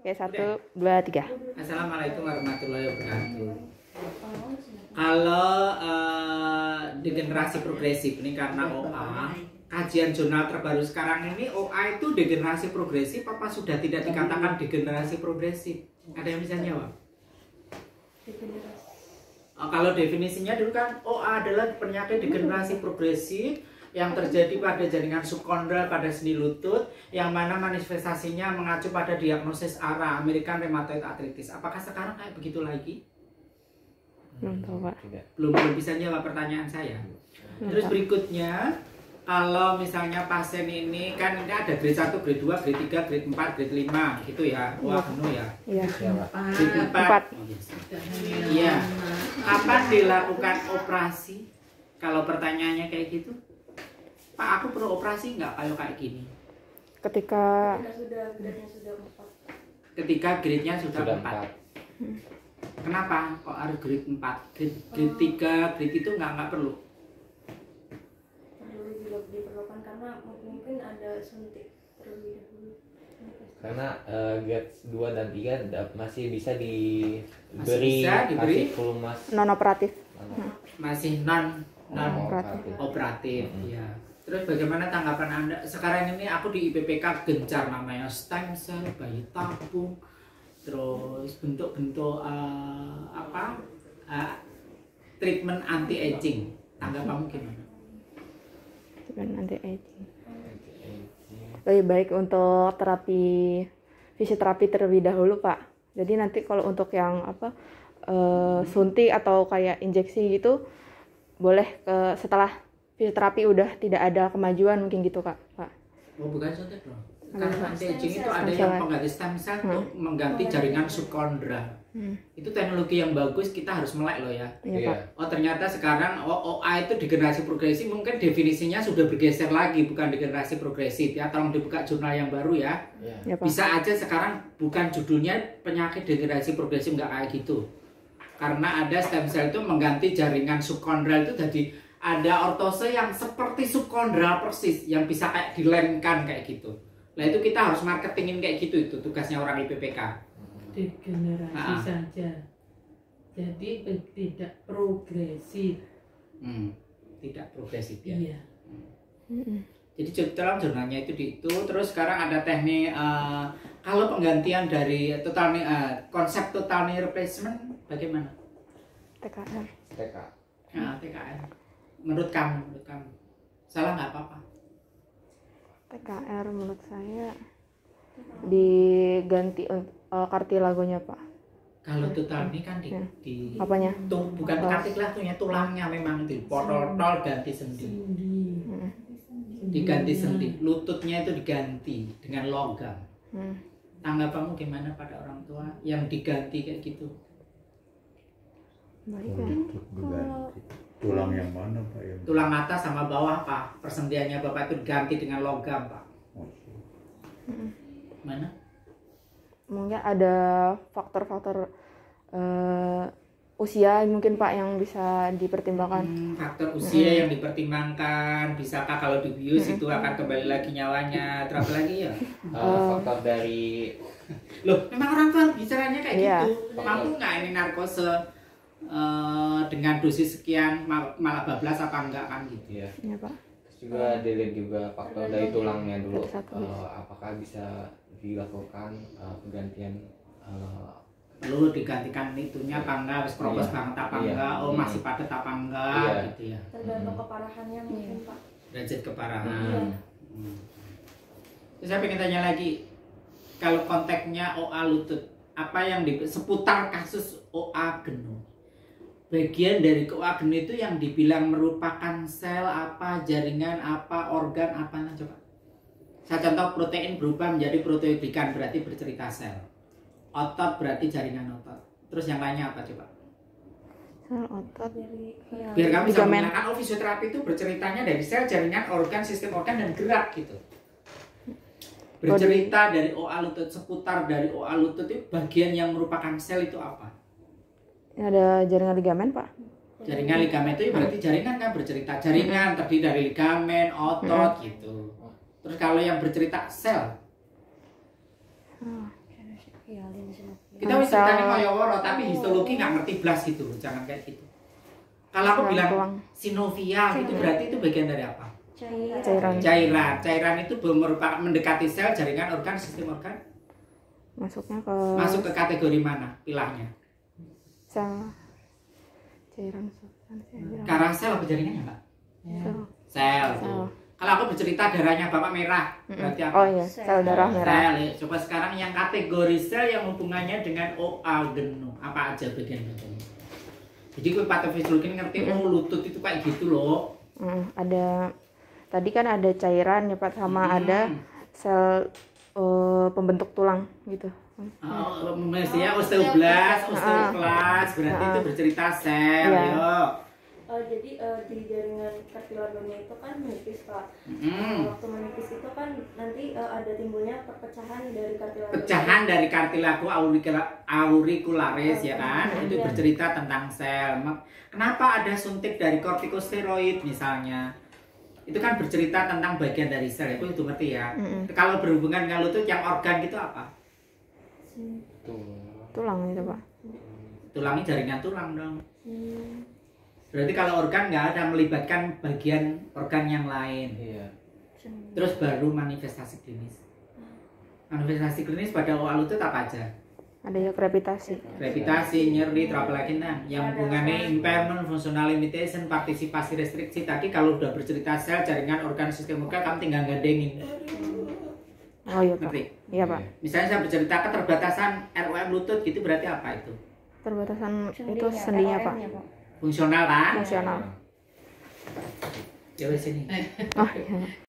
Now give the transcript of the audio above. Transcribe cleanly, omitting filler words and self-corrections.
Oke, 1, 2, 3. Assalamualaikum warahmatullahi wabarakatuh. Kalau degenerasi progresif ini karena OA, kajian jurnal terbaru sekarang ini OA itu degenerasi progresif apa sudah tidak dikatakan degenerasi progresif? Ada yang bisa jawab? Kalau definisinya dulu kan OA adalah penyakit degenerasi progresif yang terjadi pada jaringan subkondral pada sendi lutut, yang mana manifestasinya mengacu pada diagnosis ARA, American Rheumatoid Arthritis. Apakah sekarang kayak begitu lagi? Belum tahu, Pak. Belum bisa jawab pertanyaan saya. Terus berikutnya, kalau misalnya pasien ini kan ini ada grade 1, grade 2, grade 3, grade 4, grade 5 gitu ya. Wah, penuh ya. Iya. Grade 4. Iya. Kapan dilakukan operasi? Kalau pertanyaannya kayak gitu, Pak, aku perlu operasi nggak kalau kayak gini? Ketika grade-nya sudah 4. Kenapa kok harus grade 4? Grade 3, grade itu nggak perlu? Perlu juga diperlukan karena mungkin ada suntik terlebih dahulu. Karena grade 2 dan 3 masih bisa diberi diberi volumas non operatif. Masih non operatif. operatif ya. Terus bagaimana tanggapan Anda? Sekarang ini aku di IPPK gencar namanya stem cell, bayi tabung, terus bentuk-bentuk treatment anti aging. Tanggapanmu gimana? Treatment anti aging. Lebih baik untuk terapi fisioterapi terlebih dahulu, Pak. Jadi nanti kalau untuk yang suntik atau kayak injeksi gitu boleh setelah fisioterapi udah tidak ada kemajuan mungkin gitu, Kak. Pak. Oh, bukan suntik dong. Karena anti aging itu ada yang pengganti stem cell untuk mengganti jaringan subkondral. Itu teknologi yang bagus, kita harus melek loh ya. Iya, Pak. Oh, ternyata sekarang OA itu degenerasi progresif, mungkin definisinya sudah bergeser lagi, bukan degenerasi progresif ya. Tolong dibuka jurnal yang baru ya. Iya, Pak. Bisa aja sekarang bukan judulnya penyakit degenerasi progresif, nggak kayak gitu. Karena ada stem cell itu mengganti jaringan subkondral itu jadi ada ortose yang seperti subkondral persis, yang bisa kayak dilemkan kayak gitu. Nah itu kita harus marketingin kayak gitu, itu tugasnya orang IPPK. Degenerasi saja, jadi tidak progresif. Tidak progresif ya. Iya. Jadi dalam jurnalnya itu terus sekarang ada teknik kalau penggantian dari konsep total knee replacement bagaimana? TKR. TKR. Menurut kamu salah nggak apa-apa? TKR menurut saya diganti kartilagonya, Pak. Kalau total ini kan di apanya? Bukan kartilagenya, tulangnya memang dipotol ganti sendi. Diganti sendi, lututnya itu diganti dengan logam. Tanggapanmu gimana pada orang tua yang diganti kayak gitu? Baik ya. Tulang yang mana, Pak? Tulang atas sama bawah, Pak. Persendiannya Bapak itu diganti dengan logam, Pak. Mana? Mungkin ada faktor-faktor usia mungkin, Pak, yang bisa dipertimbangkan. Faktor usia yang dipertimbangkan. Bisakah kalau dibius itu akan kembali lagi nyawanya? Terus lagi ya? faktor dari Loh, memang orang tua bicaranya kayak Iya. gitu. Mampu nggak ini narkose dengan dosis sekian malah bablas apa enggak kan gitu. Iya, Pak. Terus juga dilihat juga faktor dari tulangnya dulu. Satu. Apakah bisa dilakukan penggantian Perlu digantikan itunya apa enggak, wis propos banget apa enggak, masih padat apa enggak gitu ya. Tergantung keparahannya mungkin, Pak. Derajat keparahan. Terus saya pengen tanya lagi, kalau konteksnya OA lutut, apa yang seputar kasus OA genu? Bagian dari OA genu itu yang dibilang merupakan sel apa, jaringan apa, organ apa, nah coba. Saya contoh protein berubah menjadi proteoglikan, berarti bercerita sel. Otot berarti jaringan otot. Terus yang lainnya apa coba? Sel otot. Biar kamu bisa Ligamen. menggunakan fisioterapi itu berceritanya dari sel, jaringan, organ, sistem organ, dan gerak gitu. Bercerita dari OA lutut, seputar dari OA lutut itu bagian yang merupakan sel itu apa? Ada jaringan ligamen, Pak. Jaringan ligamen itu berarti jaringan kan bercerita. Jaringan terdiri dari ligamen, otot gitu. Terus kalau yang bercerita sel, Iya, lini sinovial. Kita wis ceritanya kaya woro tapi histologi nggak ngerti blas gitu loh, jangan kayak gitu. Kalau aku Tulang. bilang sinovial itu berarti itu bagian dari apa? Cairan. Cairan. Cairan itu merupakan mendekati sel, jaringan organ, sistem organ. Masuknya ke Masuk ke kategori mana pilahnya? sel. Cairan substansi. Karang sel apa jaringannya, Mbak? Sel. Sel. Sel. Kalau aku bercerita darahnya Bapak merah, berarti apa? Oh iya, sel darah merah. Sel. Ya. Coba sekarang yang kategori sel yang hubungannya dengan OA genu, apa aja bagian-bagiannya? Jadi gue patofisiologi ngerti, oh lutut itu kayak gitu loh. Ada tadi kan ada cairan ya Pak, sama ada sel pembentuk tulang gitu. Oh, mestinya osteoblast, osteoklas, berarti itu bercerita sel, Iya. yo. Jadi di jaringan kartilagonya itu kan menipis Pak. Waktu menipis itu kan nanti ada timbulnya perpecahan dari kartilago. Pecahan dari kartilago auricularis ya kan, itu bercerita tentang sel. Kenapa ada suntik dari kortikosteroid misalnya? Itu kan bercerita tentang bagian dari sel, itu ngerti ya. Kalau berhubungan dengan lutut yang organ gitu apa? Tulang itu Pak. Tulangnya jaringan tulang dong. Berarti kalau organ nggak ada melibatkan bagian organ yang lain. Iya. Terus baru manifestasi klinis. Manifestasi klinis pada OA lutut apa aja? Ada ya krepitasi. Gravitasi, nyeri, terapelakinan. Yang hubungannya impairment, functional limitation, partisipasi restriksi. Tadi kalau udah bercerita sel, jaringan, organ, sistem organ, kamu tinggal gandengin. Oh iya Pak. Ngerti? Iya Pak. Misalnya saya bercerita keterbatasan ROM lutut, gitu berarti apa itu? Terbatasan itu sendinya Pak. Fungsional kan? Fungsional. Ya wes ini. Oh iya.